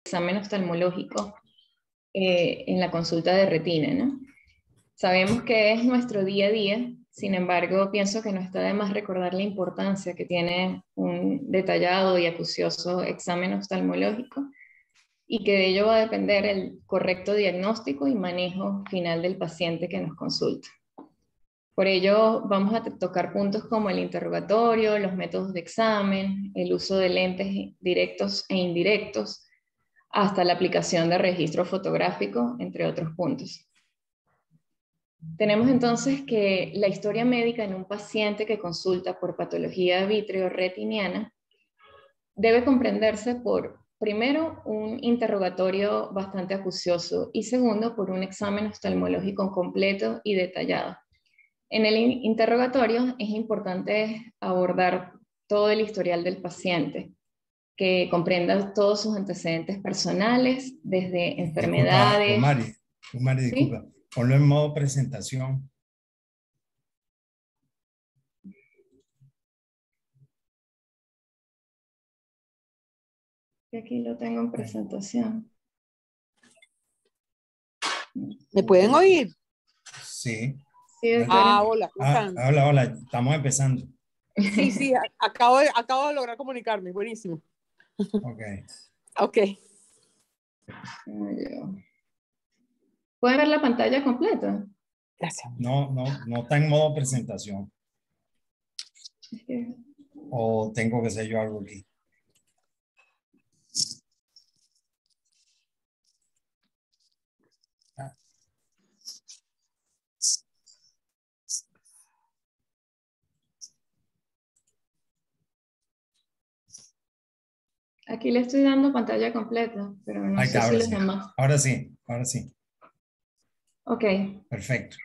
examen oftalmológico en la consulta de retina, ¿no? Sabemos que es nuestro día a día, sin embargo, pienso que no está de más recordar la importancia que tiene un detallado y acucioso examen oftalmológico y que de ello va a depender el correcto diagnóstico y manejo final del paciente que nos consulta. Por ello, vamos a tocar puntos como el interrogatorio, los métodos de examen, el uso de lentes directos e indirectos, hasta la aplicación de registro fotográfico, entre otros puntos. Tenemos entonces que la historia médica en un paciente que consulta por patología vitreoretiniana debe comprenderse por, primero, un interrogatorio bastante acucioso y segundo, por un examen oftalmológico completo y detallado. En el interrogatorio es importante abordar todo el historial del paciente, que comprenda todos sus antecedentes personales, desde enfermedades. Umari, ¿Sí? disculpa. Ponlo en modo presentación. Y aquí lo tengo en presentación. ¿Me pueden oír? Sí. Sí, doctora. Hola, ¿cómo están? Hola, estamos empezando. Sí, acabo de lograr comunicarme, buenísimo. Ok. Ok. ¿Pueden ver la pantalla completa? Gracias. No está en modo presentación. O tengo que hacer yo algo aquí. Aquí le estoy dando pantalla completa, pero no sé si los demás. Ahora sí. Ok. Perfecto.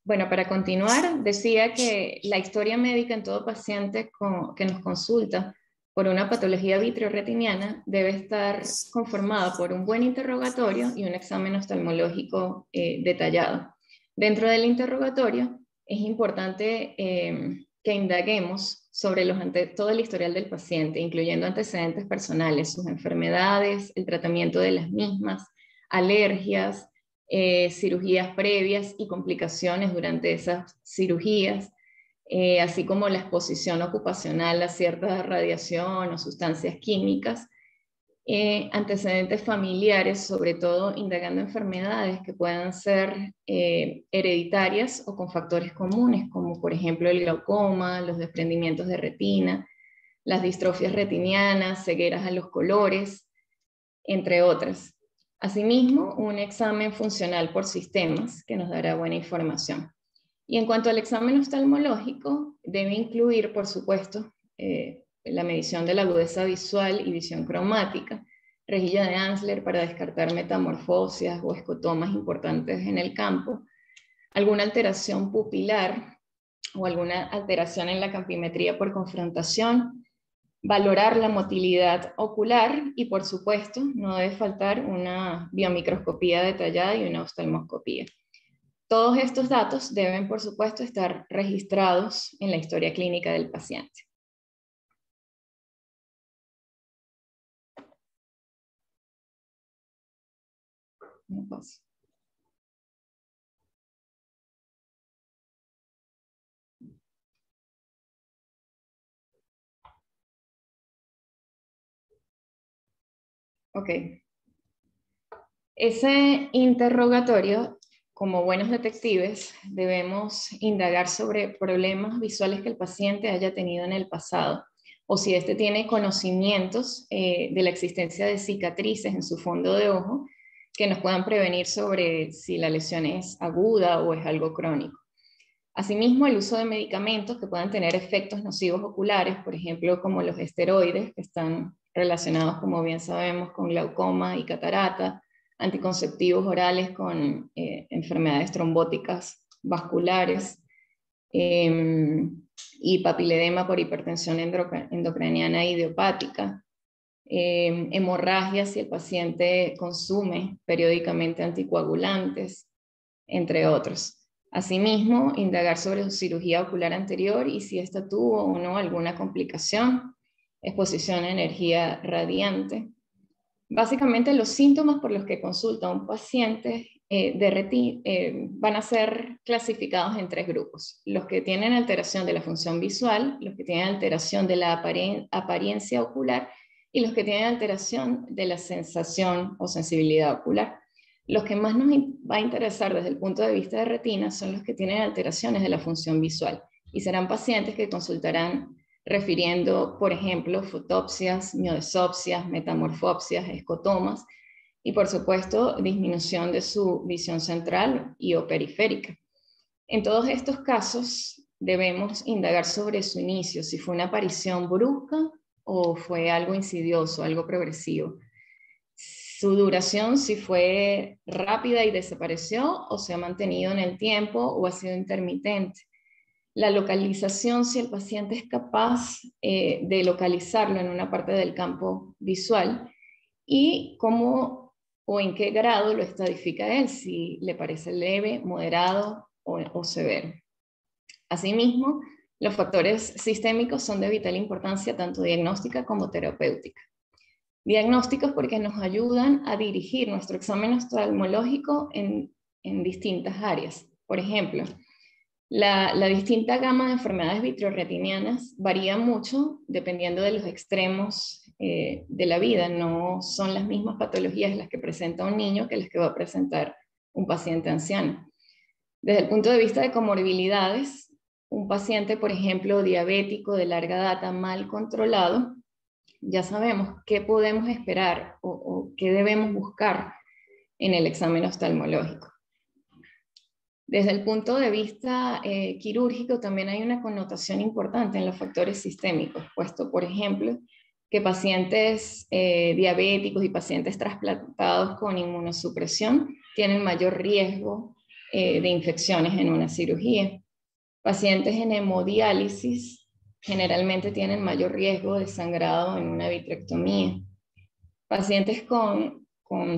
Bueno, para continuar, decía que la historia médica en todo paciente que nos consulta por una patología vitreoretiniana debe estar conformada por un buen interrogatorio y un examen oftalmológico detallado. Dentro del interrogatorio es importante que indaguemos sobre todo el historial del paciente, incluyendo antecedentes personales, sus enfermedades, el tratamiento de las mismas, alergias, cirugías previas y complicaciones durante esas cirugías, así como la exposición ocupacional a cierta radiación o sustancias químicas, antecedentes familiares, sobre todo indagando enfermedades que puedan ser hereditarias o con factores comunes, como por ejemplo el glaucoma, los desprendimientos de retina, las distrofias retinianas, cegueras a los colores, entre otras. Asimismo, un examen funcional por sistemas que nos dará buena información. Y en cuanto al examen oftalmológico, debe incluir, por supuesto, la medición de la agudeza visual y visión cromática, rejilla de Ansler para descartar metamorfosias o escotomas importantes en el campo, alguna alteración pupilar o alguna alteración en la campimetría por confrontación, valorar la motilidad ocular y, por supuesto, no debe faltar una biomicroscopía detallada y una oftalmoscopía. Todos estos datos deben, por supuesto, estar registrados en la historia clínica del paciente. Ok. Ese interrogatorio, como buenos detectives, debemos indagar sobre problemas visuales que el paciente haya tenido en el pasado, o si éste tiene conocimientos de la existencia de cicatrices en su fondo de ojo que nos puedan prevenir sobre si la lesión es aguda o es algo crónico. Asimismo, el uso de medicamentos que puedan tener efectos nocivos oculares, por ejemplo, como los esteroides, que están relacionados, como bien sabemos, con glaucoma y catarata, anticonceptivos orales con enfermedades trombóticas vasculares, y papiledema por hipertensión endocraniana idiopática, hemorragias si el paciente consume periódicamente anticoagulantes, entre otros. Asimismo, indagar sobre su cirugía ocular anterior y si ésta tuvo o no alguna complicación, exposición a energía radiante, Básicamente los síntomas por los que consulta un paciente van a ser clasificados en 3 grupos. Los que tienen alteración de la función visual, los que tienen alteración de la apariencia ocular y los que tienen alteración de la sensación o sensibilidad ocular. Los que más nos va a interesar desde el punto de vista de retina son los que tienen alteraciones de la función visual y serán pacientes que consultarán refiriendo, por ejemplo, fotopsias, miodesopsias, metamorfopsias, escotomas y, por supuesto, disminución de su visión central y o periférica. En todos estos casos debemos indagar sobre su inicio, si fue una aparición brusca o fue algo insidioso, algo progresivo. Su duración, si fue rápida y desapareció o se ha mantenido en el tiempo o ha sido intermitente. La localización, si el paciente es capaz de localizarlo en una parte del campo visual y cómo o en qué grado lo estadifica él, si le parece leve, moderado o severo. Asimismo, los factores sistémicos son de vital importancia tanto diagnóstica como terapéutica. Diagnósticos porque nos ayudan a dirigir nuestro examen oftalmológico en distintas áreas. Por ejemplo, la distinta gama de enfermedades vitreoretinianas varía mucho dependiendo de los extremos de la vida. No son las mismas patologías las que presenta un niño que las que va a presentar un paciente anciano. Desde el punto de vista de comorbilidades, un paciente, por ejemplo, diabético de larga data mal controlado, ya sabemos qué podemos esperar o qué debemos buscar en el examen oftalmológico. Desde el punto de vista quirúrgico también hay una connotación importante en los factores sistémicos, puesto, por ejemplo, que pacientes diabéticos y pacientes trasplantados con inmunosupresión tienen mayor riesgo de infecciones en una cirugía. Pacientes en hemodiálisis generalmente tienen mayor riesgo de sangrado en una vitrectomía. Pacientes con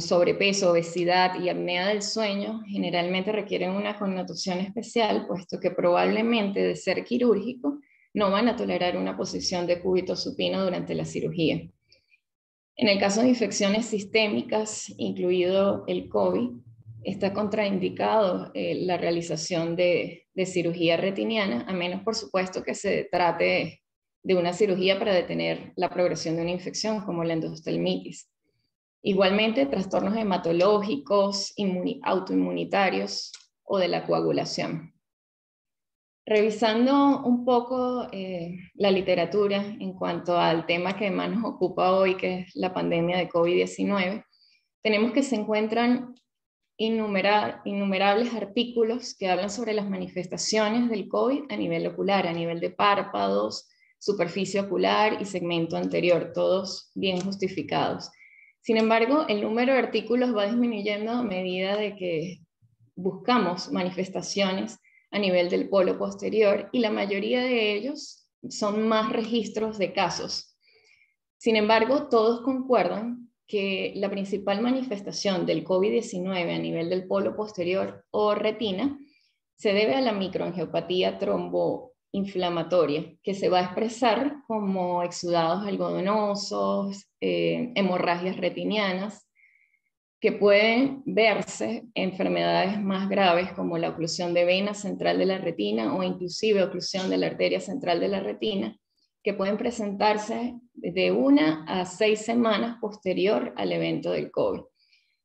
sobrepeso, obesidad y apnea del sueño generalmente requieren una connotación especial, puesto que probablemente de ser quirúrgico no van a tolerar una posición de cúbito supino durante la cirugía. En el caso de infecciones sistémicas, incluido el COVID, está contraindicado la realización de cirugía retiniana, a menos por supuesto que se trate de una cirugía para detener la progresión de una infección como la endostelmitis. Igualmente, trastornos hematológicos, autoinmunitarios o de la coagulación. Revisando un poco la literatura en cuanto al tema que más nos ocupa hoy, que es la pandemia de COVID-19, tenemos que se encuentran innumerables artículos que hablan sobre las manifestaciones del COVID a nivel ocular, a nivel de párpados, superficie ocular y segmento anterior, todos bien justificados. Sin embargo, el número de artículos va disminuyendo a medida de que buscamos manifestaciones a nivel del polo posterior y la mayoría de ellos son más registros de casos. Sin embargo, todos concuerdan que la principal manifestación del COVID-19 a nivel del polo posterior o retina se debe a la microangiopatía tromboinflamatoria, que se va a expresar como exudados algodonosos, hemorragias retinianas, que pueden verse enfermedades más graves como la oclusión de vena central de la retina o inclusive oclusión de la arteria central de la retina, que pueden presentarse de 1 a 6 semanas posterior al evento del COVID.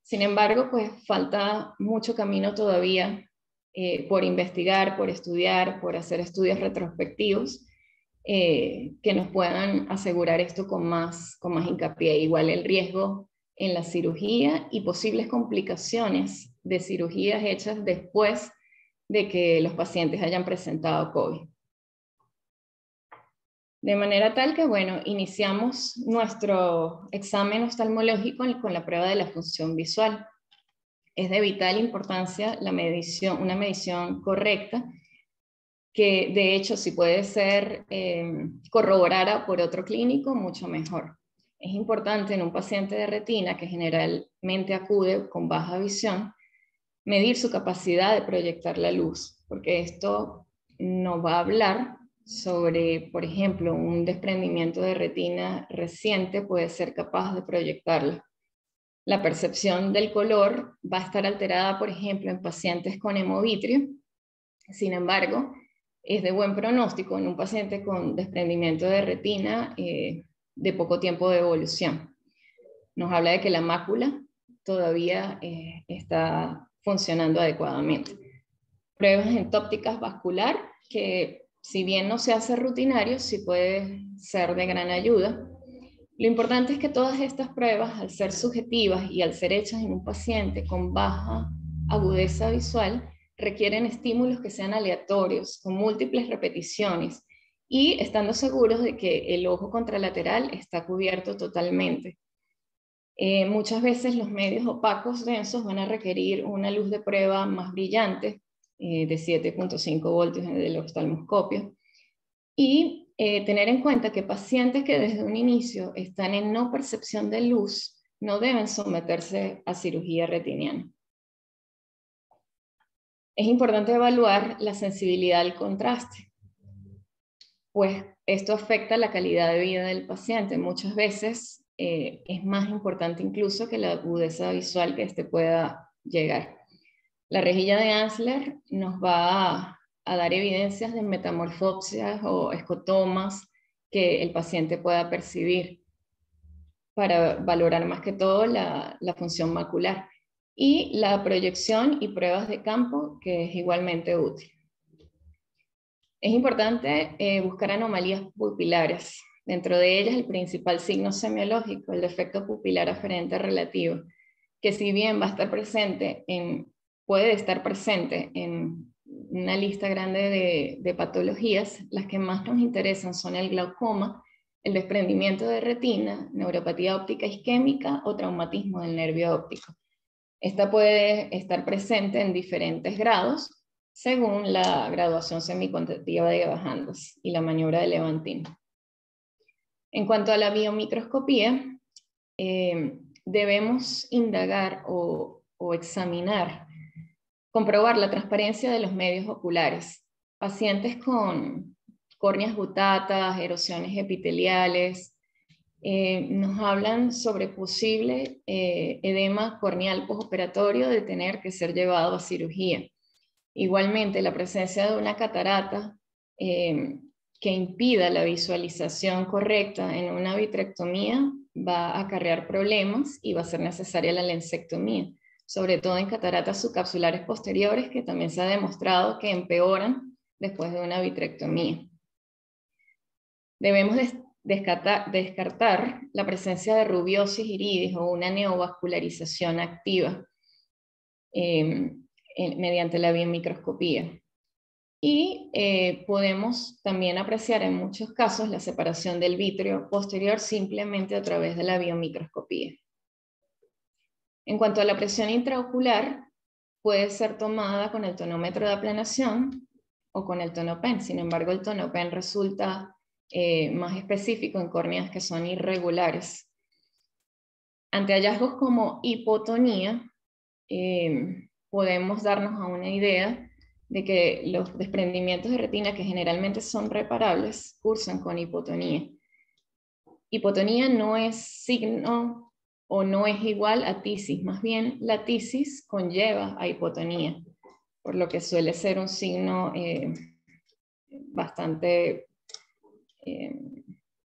Sin embargo, pues falta mucho camino todavía por investigar, por estudiar, por hacer estudios retrospectivos que nos puedan asegurar esto con más hincapié. Igual el riesgo en la cirugía y posibles complicaciones de cirugías hechas después de que los pacientes hayan presentado COVID. De manera tal que, bueno, iniciamos nuestro examen oftalmológico con la prueba de la función visual. Es de vital importancia una medición correcta, que de hecho si puede ser corroborada por otro clínico, mucho mejor. Es importante en un paciente de retina que generalmente acude con baja visión, medir su capacidad de proyectar la luz, porque esto nos va a hablar sobre, por ejemplo, un desprendimiento de retina reciente puede ser capaz de proyectarla. La percepción del color va a estar alterada, por ejemplo, en pacientes con hemovitrio. Sin embargo, es de buen pronóstico en un paciente con desprendimiento de retina de poco tiempo de evolución. Nos habla de que la mácula todavía está funcionando adecuadamente. Pruebas en ópticas vascular, que si bien no se hace rutinario, sí puede ser de gran ayuda. Lo importante es que todas estas pruebas, al ser subjetivas y al ser hechas en un paciente con baja agudeza visual, requieren estímulos que sean aleatorios, con múltiples repeticiones, y estando seguros de que el ojo contralateral está cubierto totalmente. Muchas veces los medios opacos densos van a requerir una luz de prueba más brillante, de 7.5 voltios del oftalmoscopio, y tener en cuenta que pacientes que desde un inicio están en no percepción de luz no deben someterse a cirugía retiniana. Es importante evaluar la sensibilidad al contraste, pues esto afecta la calidad de vida del paciente. Muchas veces es más importante incluso que la agudeza visual que éste pueda llegar. La rejilla de Ansler nos va a dar evidencias de metamorfopsias o escotomas que el paciente pueda percibir para valorar más que todo la función macular. Y la proyección y pruebas de campo, que es igualmente útil. Es importante buscar anomalías pupilares. Dentro de ellas, el principal signo semiológico, el defecto pupilar aferente relativo, que si bien va a estar presente puede estar presente en una lista grande de patologías, las que más nos interesan son el glaucoma, el desprendimiento de retina, neuropatía óptica isquémica o traumatismo del nervio óptico. Esta puede estar presente en diferentes grados, según la graduación semicontractiva de Evanhandes y la maniobra de Levantine. En cuanto a la biomicroscopía, debemos indagar o examinar, comprobar la transparencia de los medios oculares. Pacientes con córneas gutatas, erosiones epiteliales, nos hablan sobre posible edema corneal postoperatorio de tener que ser llevado a cirugía. Igualmente, la presencia de una catarata que impida la visualización correcta en una vitrectomía va a acarrear problemas y va a ser necesaria la lensectomía, sobre todo en cataratas subcapsulares posteriores, que también se ha demostrado que empeoran después de una vitrectomía. Debemos descartar la presencia de rubiosis iridis o una neovascularización activa mediante la biomicroscopía. Y podemos también apreciar en muchos casos la separación del vítreo posterior simplemente a través de la biomicroscopía. En cuanto a la presión intraocular, puede ser tomada con el tonómetro de aplanación o con el tonopen. Sin embargo, el tonopen resulta más específico en córneas que son irregulares. Ante hallazgos como hipotonía, podemos darnos a una idea de que los desprendimientos de retina, que generalmente son reparables, cursan con hipotonía. Hipotonía no es signo o no es igual a tisis, más bien la tisis conlleva a hipotonía, por lo que suele ser un signo bastante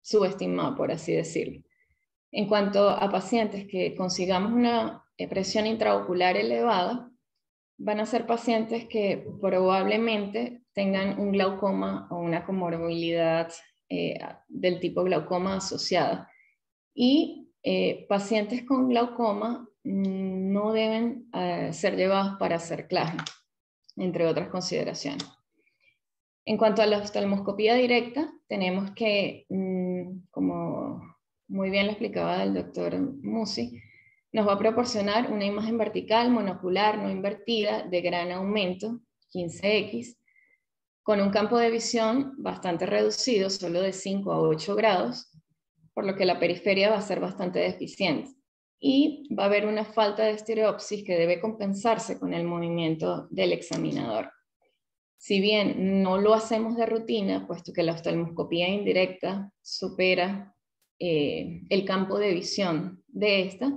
subestimado, por así decirlo. En cuanto a pacientes que consigamos una presión intraocular elevada, van a ser pacientes que probablemente tengan un glaucoma o una comorbilidad del tipo glaucoma asociada. Y pacientes con glaucoma no deben ser llevados para hacer CLASMA, entre otras consideraciones. En cuanto a la oftalmoscopía directa, tenemos que, como muy bien lo explicaba el doctor Musi, nos va a proporcionar una imagen vertical, monocular, no invertida, de gran aumento, 15x, con un campo de visión bastante reducido, solo de 5 a 8 grados, por lo que la periferia va a ser bastante deficiente. Y va a haber una falta de estereopsis que debe compensarse con el movimiento del examinador. Si bien no lo hacemos de rutina, puesto que la oftalmoscopía indirecta supera el campo de visión de esta,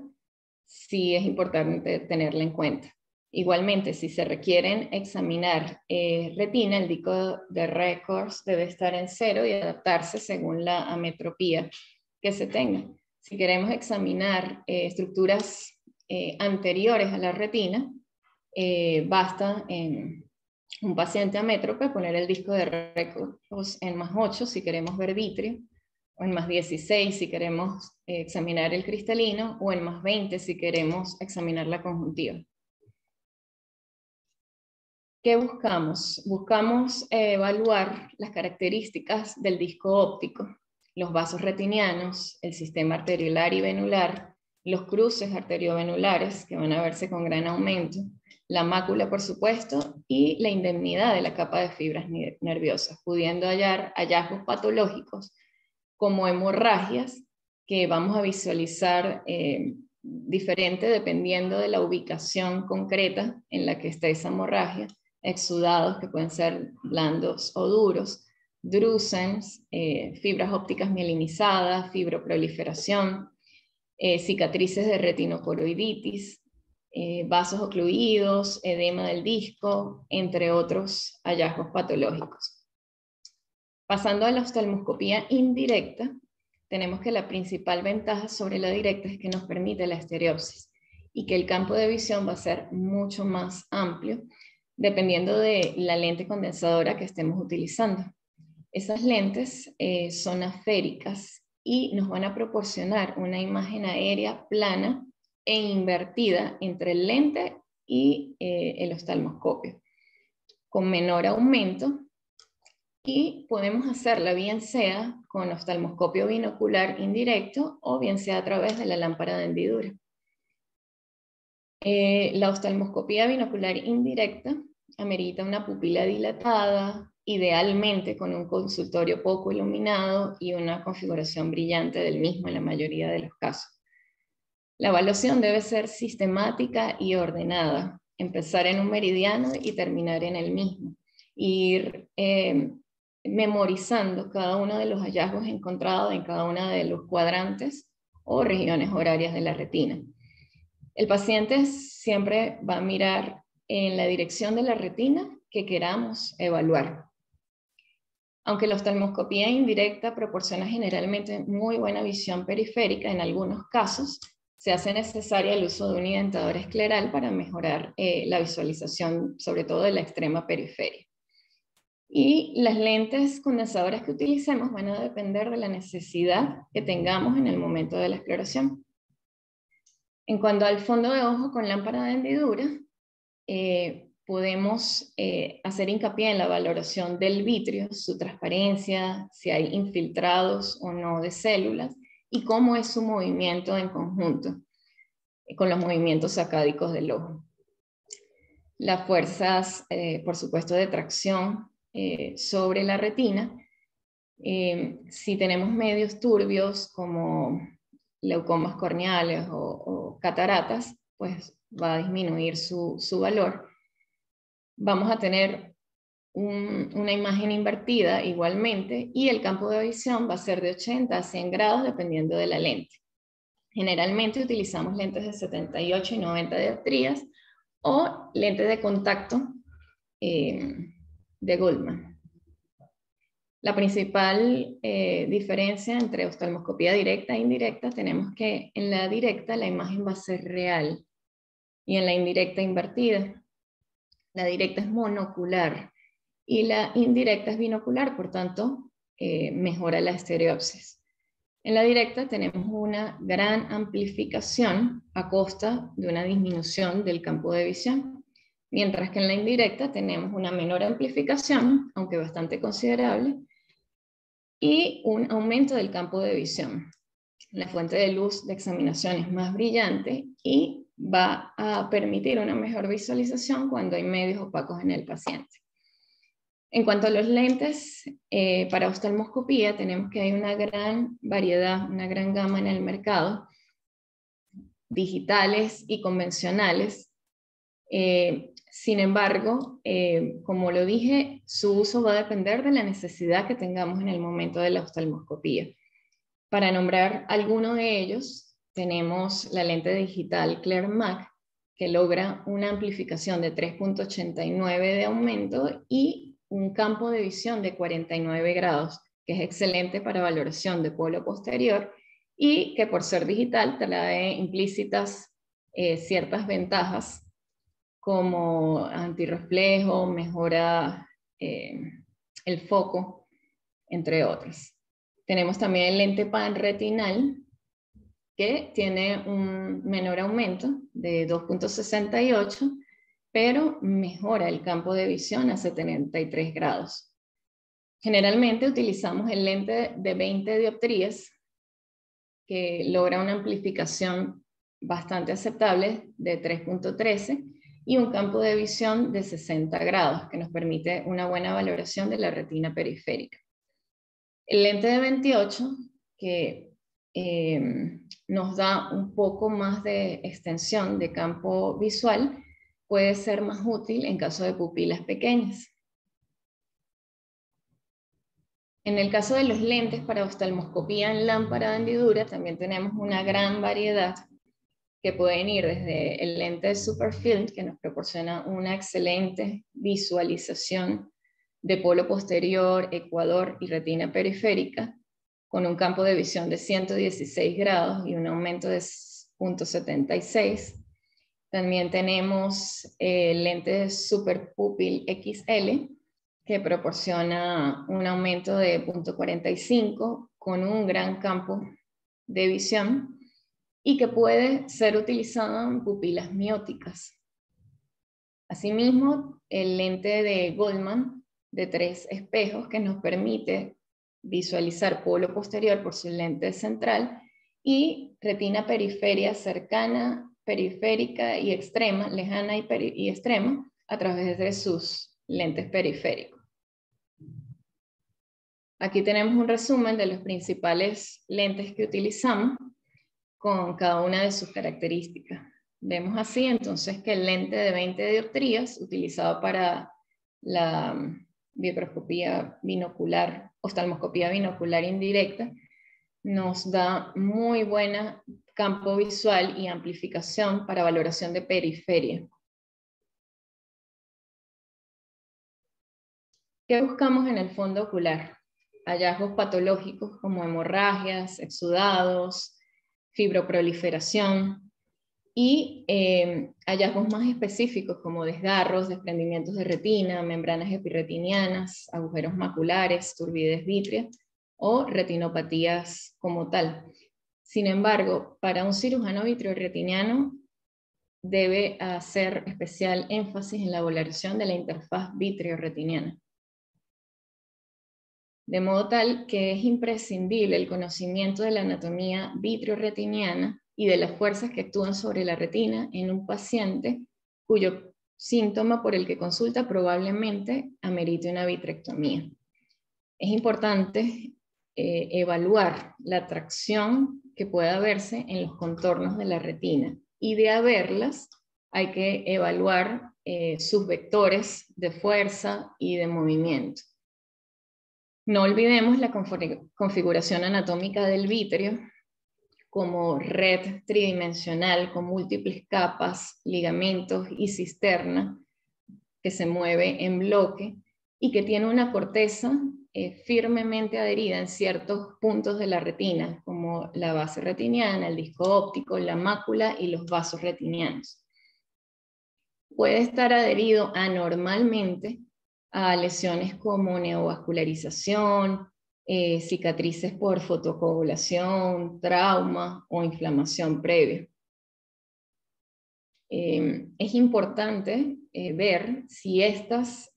sí es importante tenerla en cuenta. Igualmente, si se requieren examinar retina, el disco de Records debe estar en 0 y adaptarse según la ametropía que se tenga. Si queremos examinar estructuras anteriores a la retina, basta en un paciente amétrope poner el disco de Records en +8 si queremos ver vitrio, o en +16 si queremos examinar el cristalino, o en +20 si queremos examinar la conjuntiva. ¿Qué buscamos? Buscamos evaluar las características del disco óptico, los vasos retinianos, el sistema arteriolar y venular, los cruces arteriovenulares, que van a verse con gran aumento, la mácula, por supuesto, y la indemnidad de la capa de fibras nerviosas, pudiendo hallar hallazgos patológicos como hemorragias, que vamos a visualizar diferente dependiendo de la ubicación concreta en la que esté esa hemorragia, exudados que pueden ser blandos o duros, drúsenes, fibras ópticas mielinizadas, fibroproliferación, cicatrices de retinocoroiditis, vasos ocluidos, edema del disco, entre otros hallazgos patológicos. Pasando a la oftalmoscopía indirecta, tenemos que la principal ventaja sobre la directa es que nos permite la estereopsis y que el campo de visión va a ser mucho más amplio dependiendo de la lente condensadora que estemos utilizando. Esas lentes son asféricas y nos van a proporcionar una imagen aérea plana e invertida entre el lente y el oftalmoscopio, con menor aumento, y podemos hacerla bien sea con oftalmoscopio binocular indirecto o bien sea a través de la lámpara de hendidura. La oftalmoscopía binocular indirecta amerita una pupila dilatada, idealmente con un consultorio poco iluminado y una configuración brillante del mismo en la mayoría de los casos. La evaluación debe ser sistemática y ordenada, empezar en un meridiano y terminar en el mismo. Ir memorizando cada uno de los hallazgos encontrados en cada uno de los cuadrantes o regiones horarias de la retina. El paciente siempre va a mirar en la dirección de la retina que queramos evaluar. Aunque la oftalmoscopía indirecta proporciona generalmente muy buena visión periférica, en algunos casos se hace necesaria el uso de un identador escleral para mejorar la visualización, sobre todo de la extrema periferia. Y las lentes condensadoras que utilicemos van a depender de la necesidad que tengamos en el momento de la exploración. En cuanto al fondo de ojo con lámpara de hendidura, podemos hacer hincapié en la valoración del vitrio, su transparencia, si hay infiltrados o no de células, y cómo es su movimiento en conjunto con los movimientos sacádicos del ojo. Las fuerzas, por supuesto, de tracción sobre la retina. Si tenemos medios turbios como leucomas corneales o cataratas, pues va a disminuir su valor. Vamos a tener una imagen invertida igualmente y el campo de visión va a ser de 80 a 100 grados dependiendo de la lente. Generalmente utilizamos lentes de 78 y 90 dioptrías o lentes de contacto de Goldman. La principal diferencia entre oftalmoscopía directa e indirecta, tenemos que en la directa la imagen va a ser real y en la indirecta invertida. La directa es monocular y la indirecta es binocular, por tanto mejora la estereopsis. En la directa tenemos una gran amplificación a costa de una disminución del campo de visión, mientras que en la indirecta tenemos una menor amplificación, aunque bastante considerable, y un aumento del campo de visión. La fuente de luz de examinación es más brillante y va a permitir una mejor visualización cuando hay medios opacos en el paciente. En cuanto a los lentes para oftalmoscopía, tenemos que hay una gran variedad, una gran gama en el mercado, digitales y convencionales. Sin embargo, como lo dije, su uso va a depender de la necesidad que tengamos en el momento de la oftalmoscopía. Para nombrar alguno de ellos, tenemos la lente digital Clearmac, que logra una amplificación de 3.89 de aumento y un campo de visión de 49 grados, que es excelente para valoración de polo posterior y que por ser digital trae implícitas ciertas ventajas como antirreflejo, mejora el foco, entre otras. Tenemos también el lente panretinal, que tiene un menor aumento de 2.68, pero mejora el campo de visión a 73 grados. Generalmente utilizamos el lente de 20 dioptrías, que logra una amplificación bastante aceptable de 3.13 y un campo de visión de 60 grados, que nos permite una buena valoración de la retina periférica. El lente de 28, que nos da un poco más de extensión de campo visual, puede ser más útil en caso de pupilas pequeñas. En el caso de los lentes para oftalmoscopía en lámpara de hendidura, también tenemos una gran variedad que pueden ir desde el lente de Superfield, que nos proporciona una excelente visualización de polo posterior, ecuador y retina periférica, con un campo de visión de 116 grados y un aumento de 0.76. También tenemos el lente de Super Pupil XL, que proporciona un aumento de 0.45 con un gran campo de visión y que puede ser utilizado en pupilas mióticas. Asimismo, el lente de Goldman de 3 espejos, que nos permite visualizar polo posterior por su lente central y retina periferia cercana, periférica y extrema, lejana y extrema, a través de sus lentes periféricos. Aquí tenemos un resumen de los principales lentes que utilizamos con cada una de sus características. Vemos así entonces que el lente de 20 dioptrías, utilizado para la vitroscopía binocular, oftalmoscopía binocular indirecta, nos da muy buena campo visual y amplificación para valoración de periferia. ¿Qué buscamos en el fondo ocular? Hallazgos patológicos como hemorragias, exudados, fibroproliferación y hallazgos más específicos como desgarros, desprendimientos de retina, membranas epirretinianas, agujeros maculares, turbidez vítrea o retinopatías como tal. Sin embargo, para un cirujano vitreoretiniano debe hacer especial énfasis en la valoración de la interfaz vitreoretiniana. De modo tal que es imprescindible el conocimiento de la anatomía vitreoretiniana y de las fuerzas que actúan sobre la retina en un paciente cuyo síntoma por el que consulta probablemente amerite una vitrectomía. Es importante evaluar la tracción que pueda verse en los contornos de la retina y de haberlas hay que evaluar sus vectores de fuerza y de movimiento. No olvidemos la configuración anatómica del vítreo como red tridimensional con múltiples capas, ligamentos y cisterna que se mueve en bloque y que tiene una corteza firmemente adherida en ciertos puntos de la retina, como la base retiniana, el disco óptico, la mácula y los vasos retinianos. Puede estar adherido anormalmente a lesiones como neovascularización, cicatrices por fotocoagulación, trauma o inflamación previa. Es importante ver si estas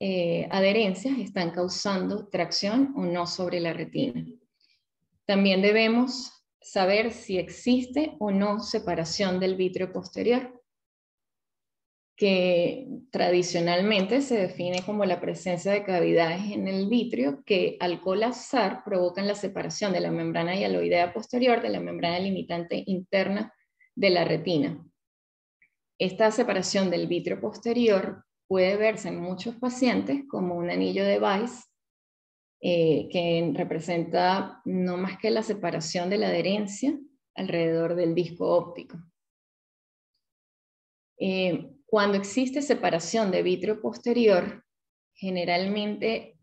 adherencias están causando tracción o no sobre la retina. También debemos saber si existe o no separación del vítreo posterior, que tradicionalmente se define como la presencia de cavidades en el vítreo que al colapsar provocan la separación de la membrana hialoidea posterior de la membrana limitante interna de la retina. Esta separación del vítreo posterior puede verse en muchos pacientes como un anillo de Weiss, que representa no más que la separación de la adherencia alrededor del disco óptico. Cuando existe separación de vítreo posterior, generalmente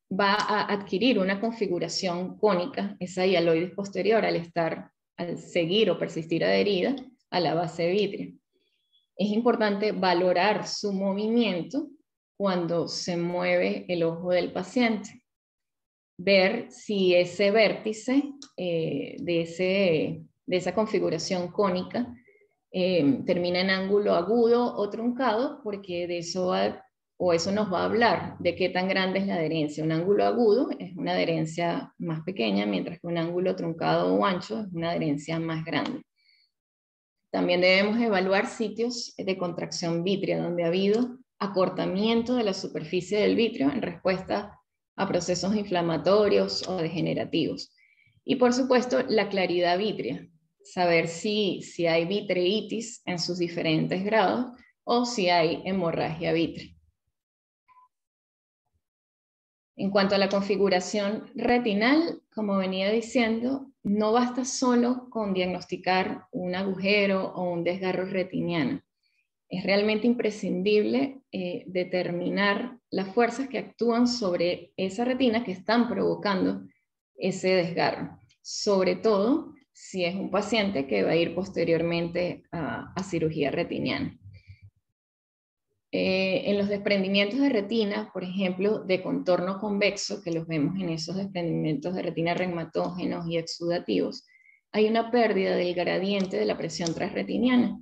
va a adquirir una configuración cónica, esa hialoides posterior, al seguir o persistir adherida a la base vítrea. Es importante valorar su movimiento cuando se mueve el ojo del paciente. Ver si ese vértice de esa configuración cónica termina en ángulo agudo o truncado, porque de eso eso nos va a hablar de qué tan grande es la adherencia. Un ángulo agudo es una adherencia más pequeña, mientras que un ángulo truncado o ancho es una adherencia más grande. También debemos evaluar sitios de contracción vítrea, donde ha habido acortamiento de la superficie del vítreo en respuesta a procesos inflamatorios o degenerativos. Y por supuesto, la claridad vítrea, saber si hay vitreitis en sus diferentes grados o si hay hemorragia vítrea. En cuanto a la configuración retinal, como venía diciendo, no basta solo con diagnosticar un agujero o un desgarro retiniano. Es realmente imprescindible determinar las fuerzas que actúan sobre esa retina que están provocando ese desgarro. Sobre todo si es un paciente que va a ir posteriormente a cirugía retiniana. En los desprendimientos de retina, por ejemplo, de contorno convexo, que los vemos en esos desprendimientos de retina reumatógenos y exudativos, hay una pérdida del gradiente de la presión transretiniana.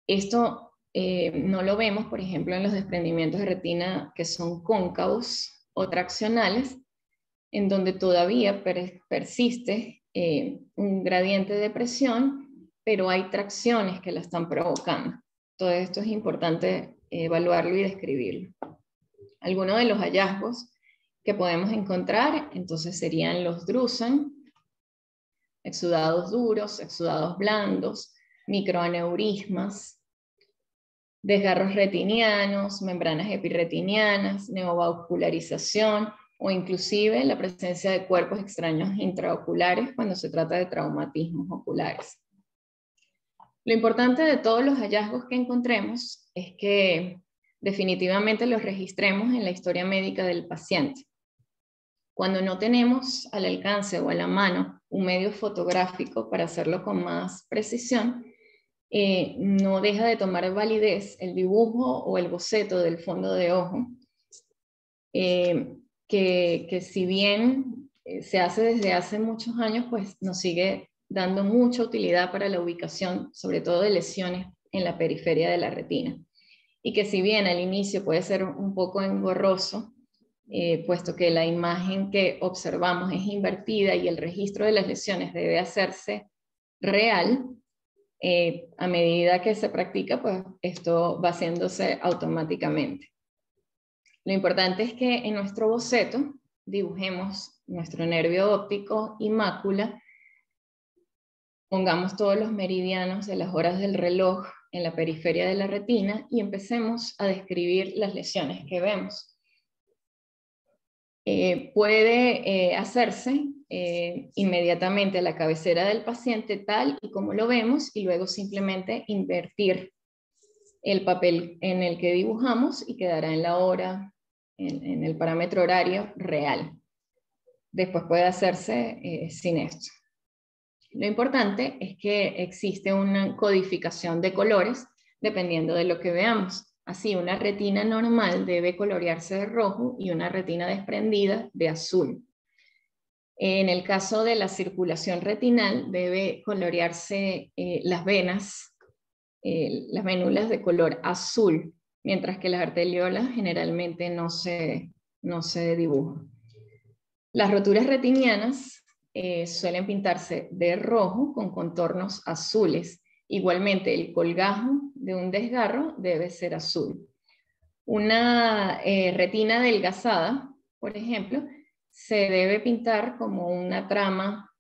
Esto no lo vemos, por ejemplo, en los desprendimientos de retina que son cóncavos o traccionales, en donde todavía persiste un gradiente de presión, pero hay tracciones que la están provocando. Todo esto es importante evaluarlo y describirlo. Algunos de los hallazgos que podemos encontrar, entonces, serían los drusen, exudados duros, exudados blandos, microaneurismas, desgarros retinianos, membranas epirretinianas, neovascularización o inclusive la presencia de cuerpos extraños intraoculares cuando se trata de traumatismos oculares. Lo importante de todos los hallazgos que encontremos es que definitivamente los registremos en la historia médica del paciente. Cuando no tenemos al alcance o a la mano un medio fotográfico para hacerlo con más precisión, no deja de tomar validez el dibujo o el boceto del fondo de ojo, que si bien se hace desde hace muchos años, pues nos sigue dando mucha utilidad para la ubicación, sobre todo de lesiones en la periferia de la retina. Y que si bien al inicio puede ser un poco engorroso, puesto que la imagen que observamos es invertida y el registro de las lesiones debe hacerse real, a medida que se practica, pues esto va haciéndose automáticamente. Lo importante es que en nuestro boceto dibujemos nuestro nervio óptico y mácula, pongamos todos los meridianos de las horas del reloj en la periferia de la retina y empecemos a describir las lesiones que vemos. Puede hacerse inmediatamente a la cabecera del paciente tal y como lo vemos y luego simplemente invertir el papel en el que dibujamos y quedará en la hora, en el parámetro horario real. Después puede hacerse sin esto. Lo importante es que existe una codificación de colores dependiendo de lo que veamos. Así, una retina normal debe colorearse de rojo y una retina desprendida de azul. En el caso de la circulación retinal, debe colorearse las venas, las vénulas de color azul, mientras que las arteriolas generalmente no se dibujan. Las roturas retinianas suelen pintarse de rojo con contornos azules. Igualmente, el colgajo de un desgarro debe ser azul. Una retina adelgazada, por ejemplo, se debe pintar como una trama,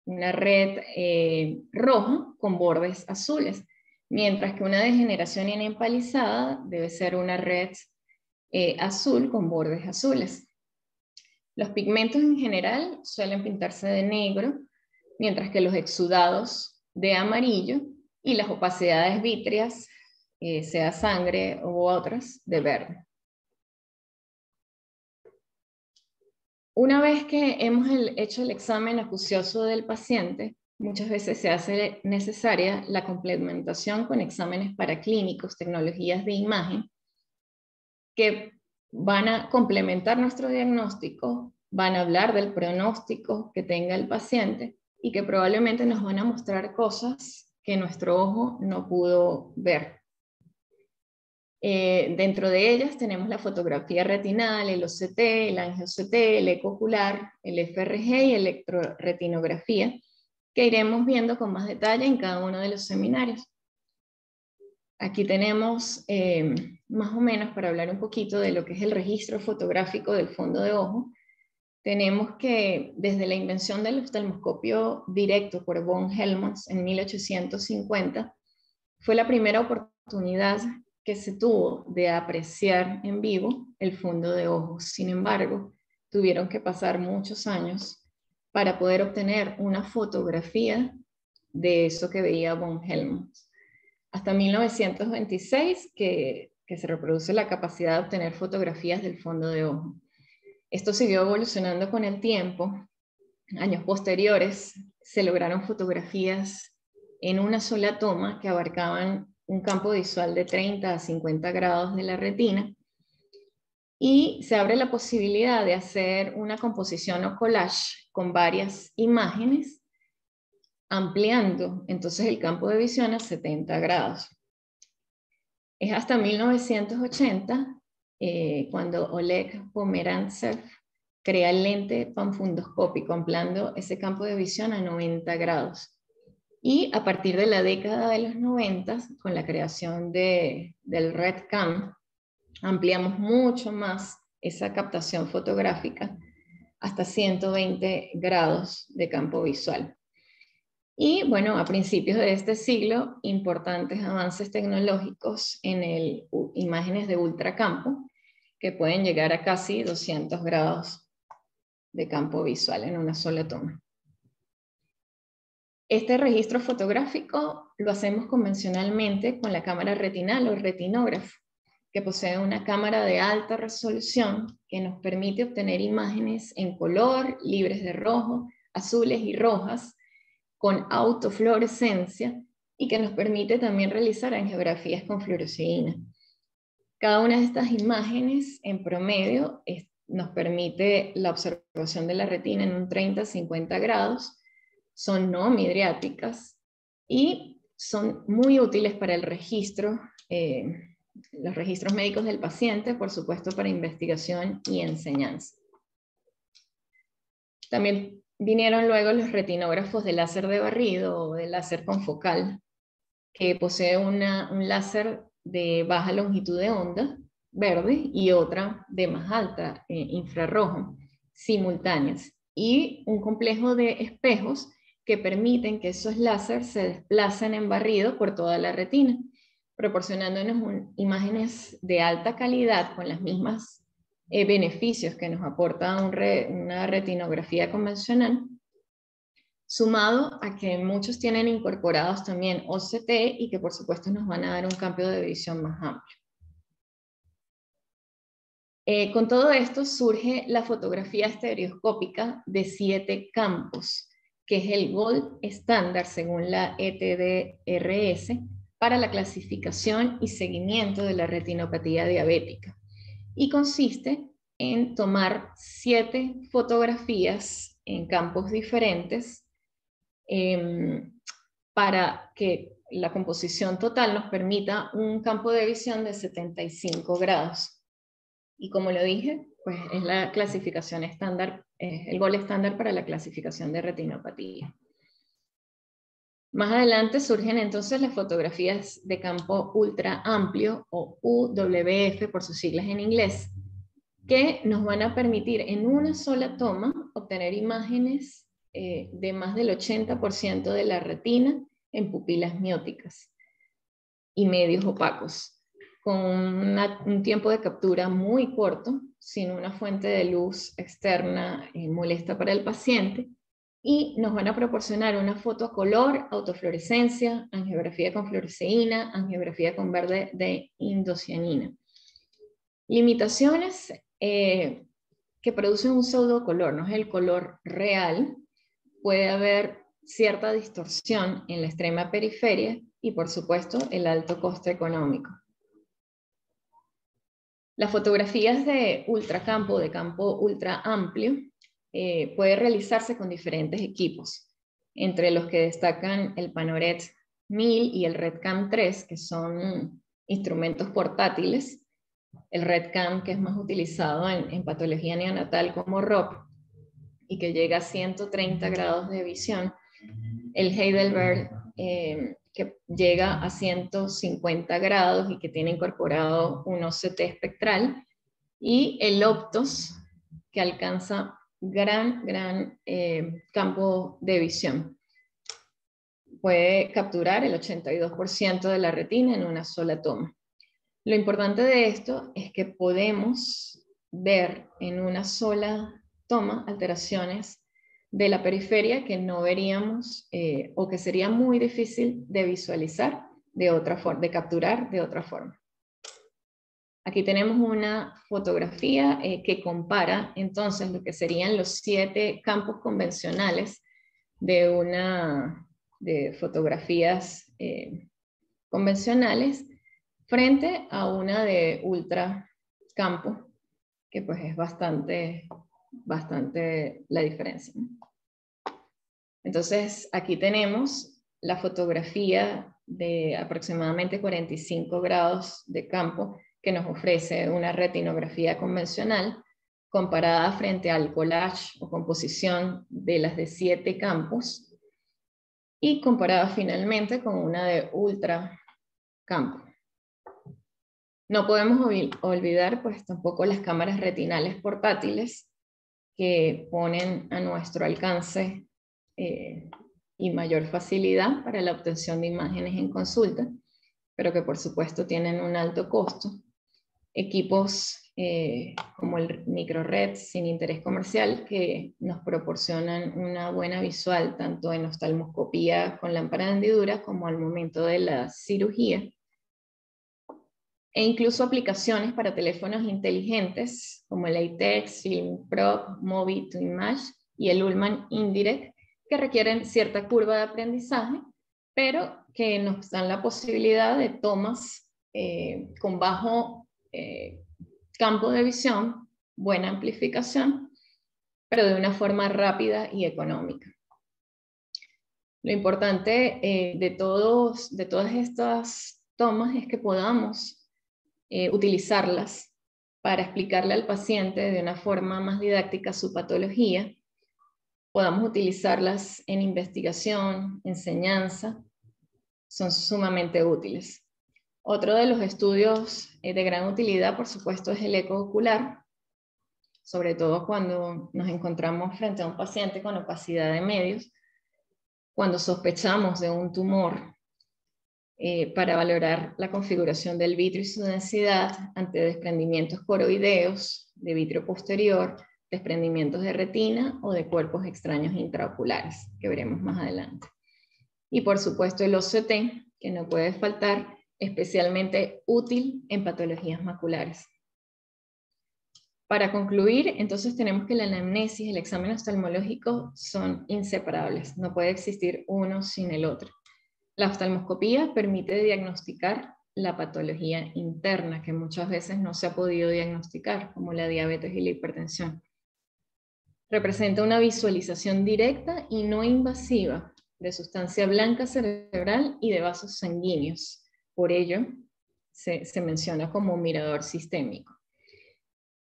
una red roja con bordes azules, mientras que una degeneración inempalizada debe ser una red azul con bordes azules. Los pigmentos en general suelen pintarse de negro, mientras que los exudados de amarillo y las opacidades vítreas, sea sangre u otras, de verde. Una vez que hemos hecho el examen acucioso del paciente, muchas veces se hace necesaria la complementación con exámenes paraclínicos, tecnologías de imagen, que van a complementar nuestro diagnóstico, van a hablar del pronóstico que tenga el paciente y que probablemente nos van a mostrar cosas que nuestro ojo no pudo ver. Dentro de ellas tenemos la fotografía retinal, el OCT, el angio-OCT, el eco ocular, el FRG y electroretinografía, que iremos viendo con más detalle en cada uno de los seminarios. Aquí tenemos más o menos para hablar un poquito de lo que es el registro fotográfico del fondo de ojo. Tenemos que desde la invención del oftalmoscopio directo por von Helmholtz en 1850, fue la primera oportunidad que se tuvo de apreciar en vivo el fondo de ojo. Sin embargo, tuvieron que pasar muchos años para poder obtener una fotografía de eso que veía von Helmholtz. Hasta 1926 que se reproduce la capacidad de obtener fotografías del fondo de ojo. Esto siguió evolucionando con el tiempo. Años posteriores se lograron fotografías en una sola toma que abarcaban un campo visual de 30 a 50 grados de la retina, y se abre la posibilidad de hacer una composición o collage con varias imágenes, ampliando entonces el campo de visión a 70 grados. Es hasta 1980 cuando Oleg Pomerantsev crea el lente panfundoscópico, ampliando ese campo de visión a 90 grados. Y a partir de la década de los 90, con la creación del RedCam, ampliamos mucho más esa captación fotográfica hasta 120 grados de campo visual. Y bueno, a principios de este siglo, importantes avances tecnológicos en imágenes de ultracampo, que pueden llegar a casi 200 grados de campo visual en una sola toma. Este registro fotográfico lo hacemos convencionalmente con la cámara retinal o retinógrafo, que posee una cámara de alta resolución que nos permite obtener imágenes en color, libres de rojo, azules y rojas, con autofluorescencia, y que nos permite también realizar angiografías con fluoresceína. Cada una de estas imágenes, en promedio, nos permite la observación de la retina en un 30-50 grados, son no midriáticas y son muy útiles para el registro, los registros médicos del paciente, por supuesto para investigación y enseñanza. También vinieron luego los retinógrafos de láser de barrido o de láser confocal, que posee un láser de baja longitud de onda, verde, y otra de más alta, infrarrojo, simultáneas, y un complejo de espejos que permiten que esos láseres se desplacen en barrido por toda la retina, proporcionándonos imágenes de alta calidad con las mismas beneficios que nos aporta una retinografía convencional, sumado a que muchos tienen incorporados también OCT y que por supuesto nos van a dar un campo de visión más amplio. Con todo esto surge la fotografía estereoscópica de 7 campos, que es el gold estándar según la ETDRS para la clasificación y seguimiento de la retinopatía diabética. Y consiste en tomar 7 fotografías en campos diferentes para que la composición total nos permita un campo de visión de 75 grados. Y como lo dije, pues es la clasificación estándar, el gold estándar para la clasificación de retinopatía. Más adelante surgen entonces las fotografías de campo ultra amplio o UWF por sus siglas en inglés, que nos van a permitir en una sola toma obtener imágenes de más del 80% de la retina en pupilas mióticas y medios opacos, con un tiempo de captura muy corto, sin una fuente de luz externa molesta para el paciente, y nos van a proporcionar una foto a color, autofluorescencia, angiografía con fluoresceína, angiografía con verde de indocianina. Limitaciones que producen un pseudocolor, no es el color real, puede haber cierta distorsión en la extrema periferia y por supuesto el alto coste económico. Las fotografías de ultracampo, de campo ultra amplio, puede realizarse con diferentes equipos, entre los que destacan el Panoret 1000 y el RedCam 3, que son instrumentos portátiles. El RedCam, que es más utilizado en patología neonatal como ROP, y que llega a 130 grados de visión. El Heidelberg, que llega a 150 grados y que tiene incorporado un OCT espectral. Y el Optos, que alcanza gran campo de visión. Puede capturar el 82% de la retina en una sola toma. Lo importante de esto es que podemos ver en una sola toma alteraciones de la periferia que no veríamos o que sería muy difícil de visualizar de otra forma, de capturar de otra forma. Aquí tenemos una fotografía que compara entonces lo que serían los 7 campos convencionales de fotografías convencionales frente a una de ultracampo, que pues es bastante la diferencia, ¿no? Entonces aquí tenemos la fotografía de aproximadamente 45 grados de campo que nos ofrece una retinografía convencional comparada frente al collage o composición de las de 7 campos y comparada finalmente con una de ultracampo. No podemos olvidar pues tampoco las cámaras retinales portátiles que ponen a nuestro alcance y mayor facilidad para la obtención de imágenes en consulta, pero que por supuesto tienen un alto costo. Equipos como el MicroRed sin interés comercial que nos proporcionan una buena visual tanto en oftalmoscopía con lámpara de hendidura como al momento de la cirugía, e incluso aplicaciones para teléfonos inteligentes como el ATEX, FilmProp, Mobi2Image y el Ullman Indirect, que requieren cierta curva de aprendizaje, pero que nos dan la posibilidad de tomas con bajo campo de visión, buena amplificación, pero de una forma rápida y económica. Lo importante de todas estas tomas es que podamos utilizarlas para explicarle al paciente de una forma más didáctica su patología, podamos utilizarlas en investigación, enseñanza, son sumamente útiles. Otro de los estudios de gran utilidad, por supuesto, es el eco ocular, sobre todo cuando nos encontramos frente a un paciente con opacidad de medios, cuando sospechamos de un tumor, para valorar la configuración del vitrio y su densidad ante desprendimientos coroideos de vitrio posterior, desprendimientos de retina o de cuerpos extraños intraoculares, que veremos más adelante. Y por supuesto el OCT, que no puede faltar, especialmente útil en patologías maculares. Para concluir, entonces tenemos que la anamnesis y el examen oftalmológico son inseparables, no puede existir uno sin el otro. La oftalmoscopía permite diagnosticar la patología interna que muchas veces no se ha podido diagnosticar, como la diabetes y la hipertensión. Representa una visualización directa y no invasiva de sustancia blanca cerebral y de vasos sanguíneos. Por ello, se menciona como mirador sistémico.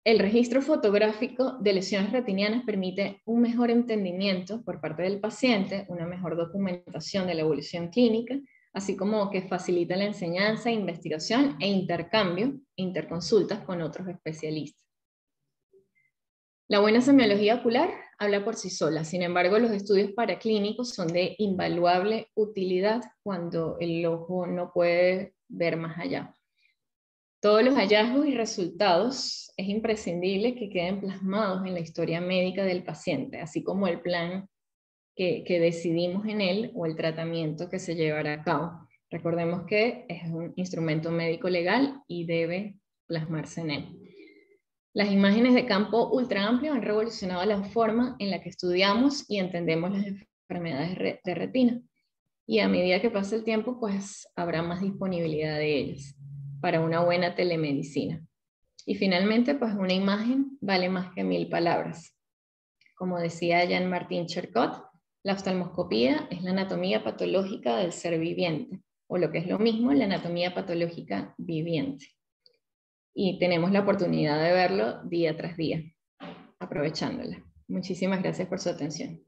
El registro fotográfico de lesiones retinianas permite un mejor entendimiento por parte del paciente, una mejor documentación de la evolución clínica, así como que facilita la enseñanza, investigación e intercambio, interconsultas con otros especialistas. La buena semiología ocular habla por sí sola, sin embargo los estudios paraclínicos son de invaluable utilidad cuando el ojo no puede ver más allá. Todos los hallazgos y resultados es imprescindible que queden plasmados en la historia médica del paciente, así como el plan que decidimos en él o el tratamiento que se llevará a cabo. Recordemos que es un instrumento médico legal y debe plasmarse en él. Las imágenes de campo ultra amplio han revolucionado la forma en la que estudiamos y entendemos las enfermedades de retina. Y a medida que pasa el tiempo, pues habrá más disponibilidad de ellas para una buena telemedicina. Y finalmente, pues una imagen vale más que 1000 palabras. Como decía Jean-Martin Charcot, la oftalmoscopía es la anatomía patológica del ser viviente, o lo que es lo mismo, la anatomía patológica viviente. Y tenemos la oportunidad de verlo día tras día, aprovechándola. Muchísimas gracias por su atención.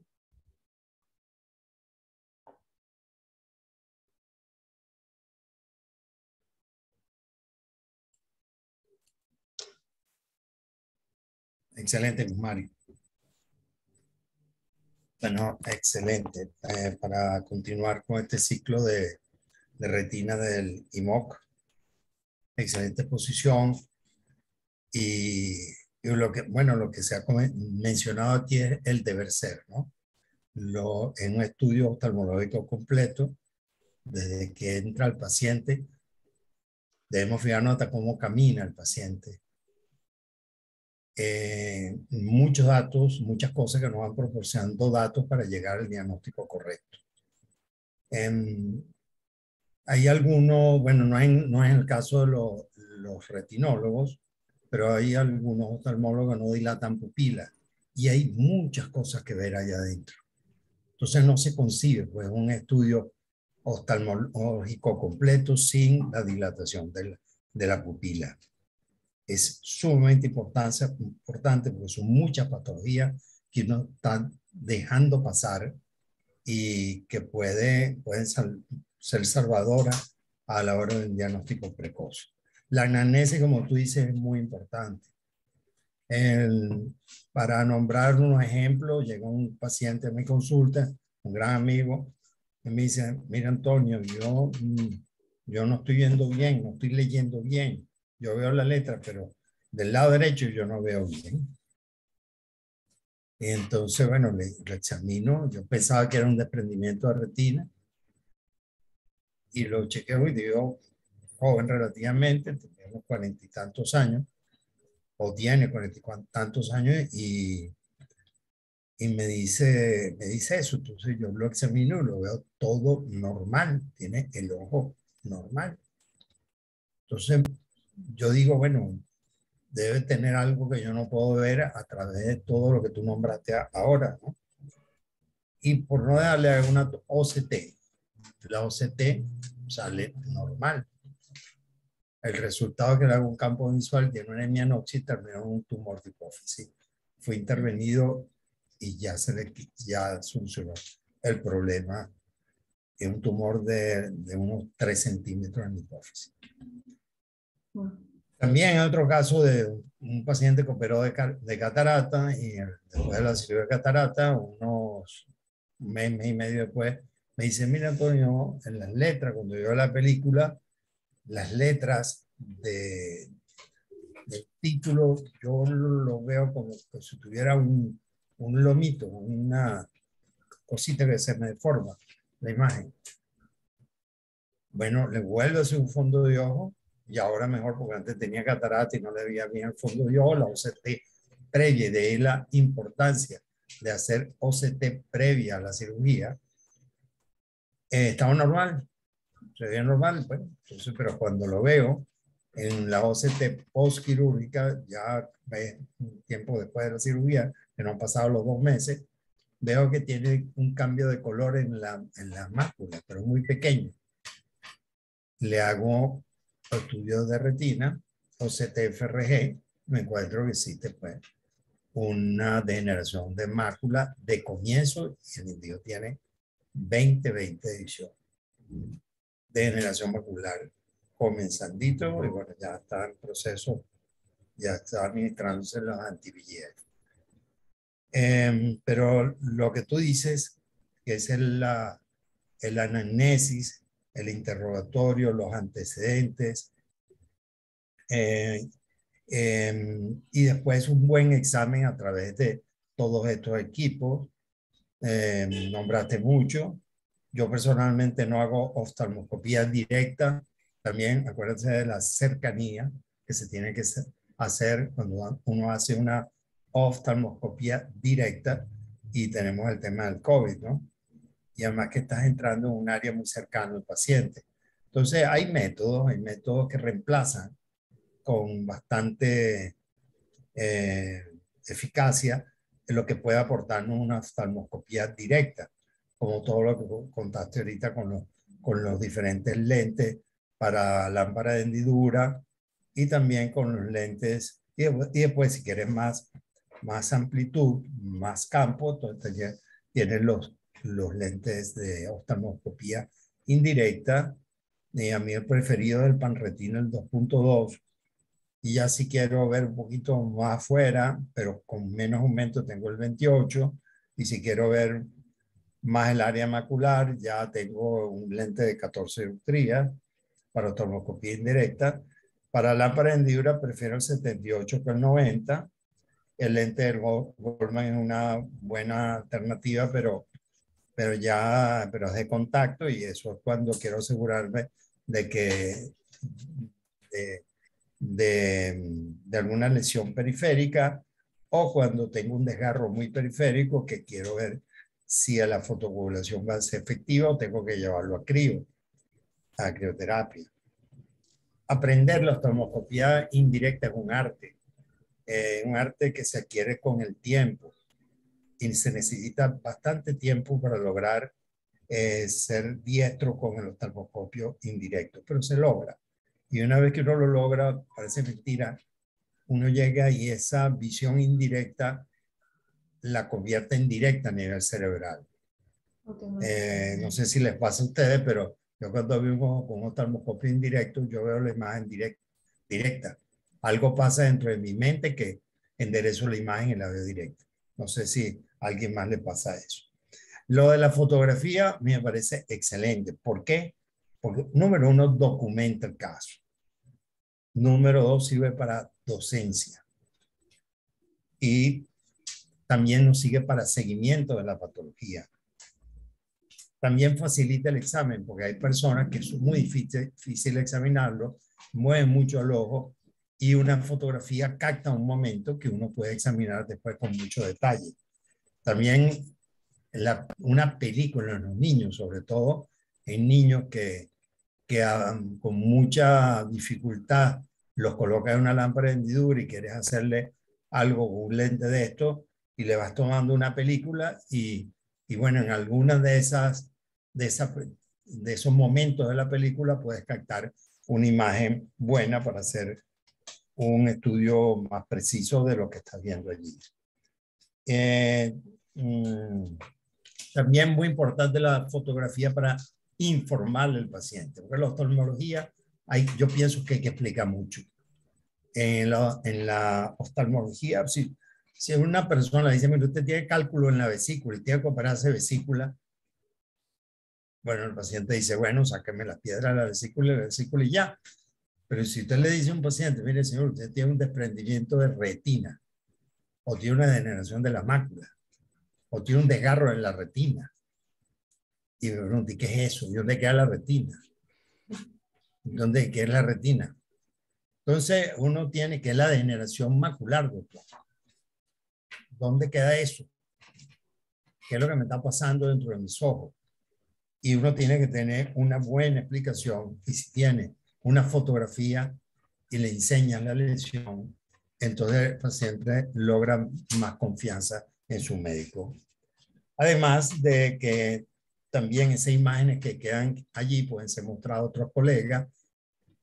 Excelente, Mario. Bueno, excelente. Para continuar con este ciclo de retina del IMOC, excelente exposición. Y lo que se ha mencionado aquí es el deber ser, ¿no? En un estudio oftalmológico completo, desde que entra el paciente, debemos fijarnos hasta cómo camina el paciente. Muchos datos, muchas cosas que nos van proporcionando datos para llegar al diagnóstico correcto. Hay algunos, bueno, no es el caso de los retinólogos, pero hay algunos oftalmólogos que no dilatan pupilas y hay muchas cosas que ver allá adentro. Entonces no se concibe pues un estudio oftalmológico completo sin la dilatación de la pupila. Es sumamente importante porque son muchas patologías que uno está dejando pasar y que pueden ser salvadoras a la hora del diagnóstico precoz. La anamnesis, como tú dices, es muy importante. Para nombrar unos ejemplos, llegó un paciente a mi consulta, un gran amigo, y me dice, mira Antonio, yo no estoy viendo bien, no estoy leyendo bien. Yo veo la letra, pero del lado derecho yo no veo bien. Y entonces, bueno, le examino. Yo pensaba que era un desprendimiento de retina. Y lo chequeo y digo, joven relativamente, tenía unos 40 y tantos años, o tiene 40 y tantos años, y me dice eso. Entonces yo lo examino y lo veo todo normal, tiene el ojo normal. Entonces yo digo, bueno, debe tener algo que yo no puedo ver a través de todo lo que tú nombraste ahora, ¿no? Y por no darle una OCT, la OCT sale normal. El resultado es que le hago un campo visual, tiene una hemianopsia y terminó en un tumor de hipófisis. Fue intervenido y ya solucionó el problema. Es un tumor de unos 3 centímetros en la hipófisis. También hay otro caso de un paciente que operó de catarata y después de la cirugía de catarata, un mes y medio después, me dice, mira Antonio, en las letras, cuando yo veo la película, las letras del título, yo lo veo como si tuviera un lomito, una cosita que se me deforma la imagen. Bueno, le vuelvo a hacer un fondo de ojo y ahora mejor porque antes tenía catarata y no le veía bien el fondo de ojo, la OCT previa, de ahí la importancia de hacer OCT previa a la cirugía. Estaba normal, se veía normal, bueno, entonces, pero cuando lo veo en la OCT postquirúrgica, ya un tiempo después de la cirugía, que no han pasado los 2 meses, veo que tiene un cambio de color en la mácula, pero muy pequeño. Le hago estudios de retina, OCT-FRG, me encuentro que existe pues una degeneración de mácula de comienzo y el individuo tiene 20/20 edición. Degeneración macular comenzandito y bueno, ya está en proceso, ya está administrándose los anti-VEGF. Pero lo que tú dices, que es el anamnesis, el interrogatorio, los antecedentes, y después un buen examen a través de todos estos equipos, nombraste mucho. Yo personalmente no hago oftalmoscopía directa. También acuérdense de la cercanía que se tiene que hacer cuando uno hace una oftalmoscopía directa y tenemos el tema del COVID, ¿no? Y además que estás entrando en un área muy cercana al paciente. Entonces hay métodos que reemplazan con bastante eficacia en lo que puede aportarnos una oftalmoscopía directa, como todo lo que contaste ahorita con los diferentes lentes para lámpara de hendidura y también con los lentes, y después si quieres más amplitud, más campo, entonces tienes los lentes de oftalmoscopía indirecta. Y a mí el preferido es el Panretina, el 2.2. Y ya si quiero ver un poquito más afuera, pero con menos aumento, tengo el 28. Y si quiero ver más el área macular, ya tengo un lente de 14 dioptrías para oftalmoscopía indirecta. Para lámpara de hendidura prefiero el 78 que el 90. El lente del Goldman es una buena alternativa, pero es de contacto, y eso es cuando quiero asegurarme de que de, de alguna lesión periférica, o cuando tengo un desgarro muy periférico que quiero ver si la fotocoagulación va a ser efectiva o tengo que llevarlo a crioterapia. Aprender la oftalmoscopía indirecta es un arte que se adquiere con el tiempo y se necesita bastante tiempo para lograr ser diestro con el oftalmoscopio indirecto, pero se logra. Y una vez que uno lo logra, parece mentira, uno llega y esa visión indirecta la convierte en directa a nivel cerebral. No sé si les pasa a ustedes, pero yo cuando vivo con oftalmoscopio indirecto, yo veo la imagen directa. Algo pasa dentro de mi mente que enderezo la imagen y la veo directa. No sé si a alguien más le pasa eso. Lo de la fotografía me parece excelente. ¿Por qué? Porque, número uno, documenta el caso. Número dos, sirve para docencia. Y también nos sigue para seguimiento de la patología. También facilita el examen, porque hay personas que es muy difícil examinarlo, mueven mucho el ojo, y una fotografía capta un momento que uno puede examinar después con mucho detalle. También una película en los niños, sobre todo en niños que con mucha dificultad los colocas en una lámpara de hendidura y quieres hacerle algo con un lente de esto, y le vas tomando una película y bueno, en algunas de esos momentos de la película puedes captar una imagen buena para hacer un estudio más preciso de lo que estás viendo allí. También muy importante la fotografía para informarle al paciente, porque la oftalmología, yo pienso que hay que explicar mucho. En la oftalmología, si una persona dice, mire, usted tiene cálculo en la vesícula y tiene que operarse vesícula, bueno, el paciente dice, bueno, sáqueme las piedras de la vesícula y ya. Pero si usted le dice a un paciente, mire, señor, usted tiene un desprendimiento de retina, o tiene una degeneración de la mácula, o tiene un desgarro en la retina, y me pregunté, ¿qué es eso? ¿Y dónde queda la retina? ¿Qué es la retina? Entonces, uno tiene que la degeneración macular, doctor. ¿Dónde queda eso? ¿Qué es lo que me está pasando dentro de mis ojos? Y uno tiene que tener una buena explicación. Y si tiene una fotografía y le enseñan la lesión, entonces el paciente logra más confianza en su médico. Además de que también esas imágenes que quedan allí pueden ser mostradas a otros colegas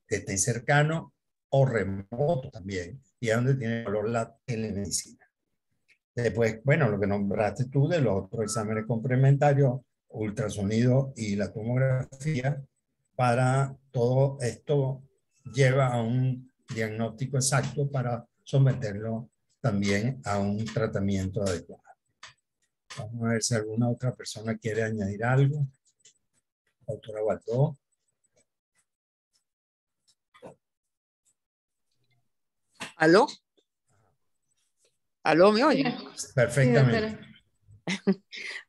que estén cercanos o remotos también, y es donde tiene valor la telemedicina. Después, bueno, lo que nombraste tú de los otros exámenes complementarios, ultrasonido y la tomografía, para todo esto lleva a un diagnóstico exacto para someterlo también a un tratamiento adecuado. Vamos a ver si alguna otra persona quiere añadir algo. Doctora Gualdó. ¿Aló? ¿Aló, me oyen? Perfectamente.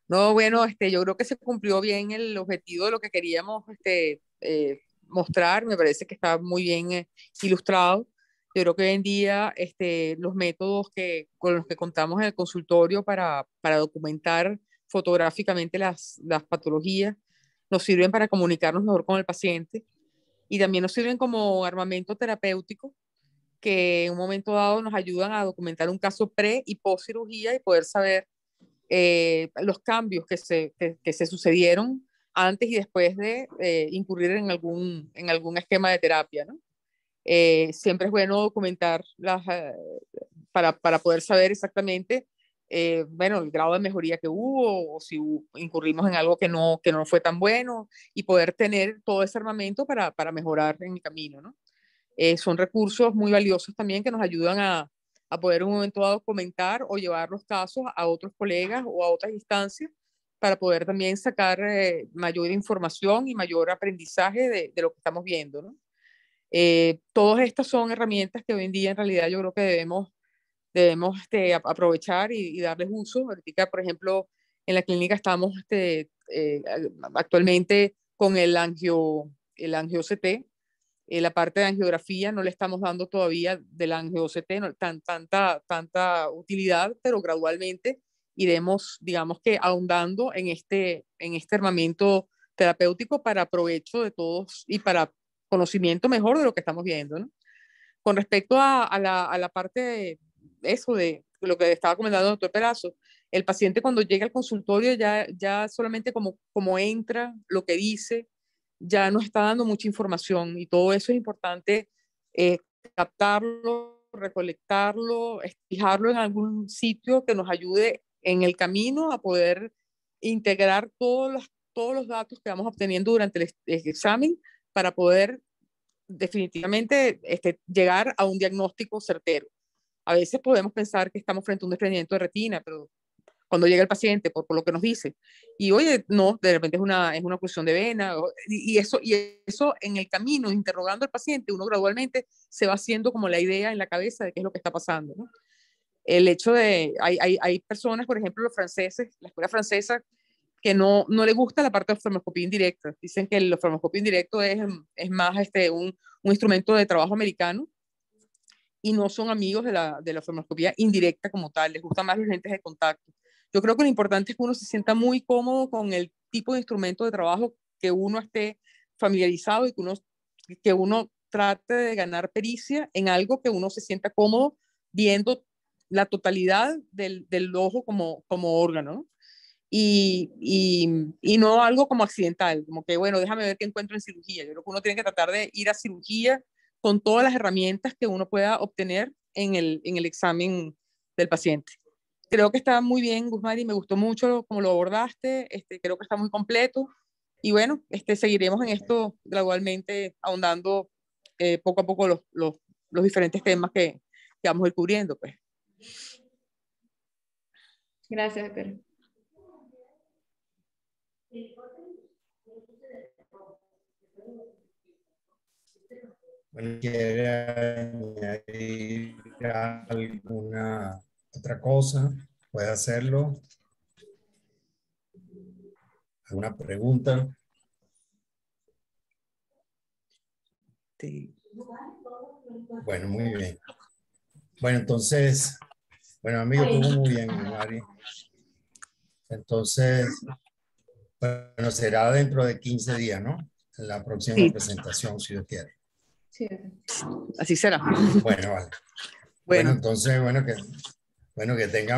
No, bueno, yo creo que se cumplió bien el objetivo de lo que queríamos mostrar. Me parece que está muy bien ilustrado. Yo creo que hoy en día los métodos con los que contamos en el consultorio para documentar fotográficamente las patologías nos sirven para comunicarnos mejor con el paciente y también nos sirven como armamento terapéutico que en un momento dado nos ayudan a documentar un caso pre y post cirugía y poder saber los cambios que se sucedieron antes y después de incurrir en algún esquema de terapia, ¿no? Siempre es bueno documentar para poder saber exactamente bueno, el grado de mejoría que hubo o si incurrimos en algo que no fue tan bueno y poder tener todo ese armamento para mejorar en el camino, ¿no? Son recursos muy valiosos también que nos ayudan a poder en un momento dado comentar o llevar los casos a otros colegas o a otras instancias para poder también sacar mayor información y mayor aprendizaje de lo que estamos viendo, ¿no? Todas estas son herramientas que hoy en día en realidad yo creo que debemos aprovechar y darles uso. Ahorita, por ejemplo, en la clínica estamos actualmente con el angio-CT. La parte de angiografía no le estamos dando todavía del angio-CT tanta utilidad, pero gradualmente iremos, digamos que ahondando en este armamento terapéutico para provecho de todos y para conocimiento mejor de lo que estamos viendo, ¿no? Con respecto a la parte de eso, de lo que estaba comentando el doctor Perazo, el paciente cuando llega al consultorio ya solamente como entra, lo que dice, ya nos está dando mucha información y todo eso es importante eh, captarlo, recolectarlo, fijarlo en algún sitio que nos ayude en el camino a poder integrar todos los datos que vamos obteniendo durante el examen para poder definitivamente llegar a un diagnóstico certero. A veces podemos pensar que estamos frente a un desprendimiento de retina, pero cuando llega el paciente, por lo que nos dice, y oye, no, de repente es una oclusión de vena, y eso en el camino, interrogando al paciente, uno gradualmente se va haciendo como la idea en la cabeza de qué es lo que está pasando, ¿no? El hecho hay personas, por ejemplo, los franceses, la escuela francesa, que no le gusta la parte de farmacopía indirecta. Dicen que la farmacopía indirecta es más un instrumento de trabajo americano y no son amigos de la farmacopía indirecta como tal, les gustan más los lentes de contacto. Yo creo que lo importante es que uno se sienta muy cómodo con el tipo de instrumento de trabajo que uno esté familiarizado y que uno trate de ganar pericia en algo que uno se sienta cómodo viendo la totalidad del ojo como órgano, ¿no? Y no algo como accidental, como que, bueno, déjame ver qué encuentro en cirugía. Yo creo que uno tiene que tratar de ir a cirugía con todas las herramientas que uno pueda obtener en el examen del paciente. Creo que está muy bien, Guzmán, y me gustó mucho cómo lo abordaste, creo que está muy completo, y bueno, seguiremos en esto gradualmente, ahondando poco a poco los diferentes temas que vamos a ir cubriendo, pues. Gracias, doctor. Bueno, ¿quiere añadir alguna otra cosa? Puede hacerlo. ¿Alguna pregunta? Sí. Bueno, muy bien. Bueno, entonces, bueno, amigo, estuvo muy bien, Mari. Entonces, bueno, será dentro de 15 días, ¿no? En la próxima Sí. presentación, si Dios quiere. Sí. Así será. Bueno, vale. Bueno. Entonces, bueno, que tengan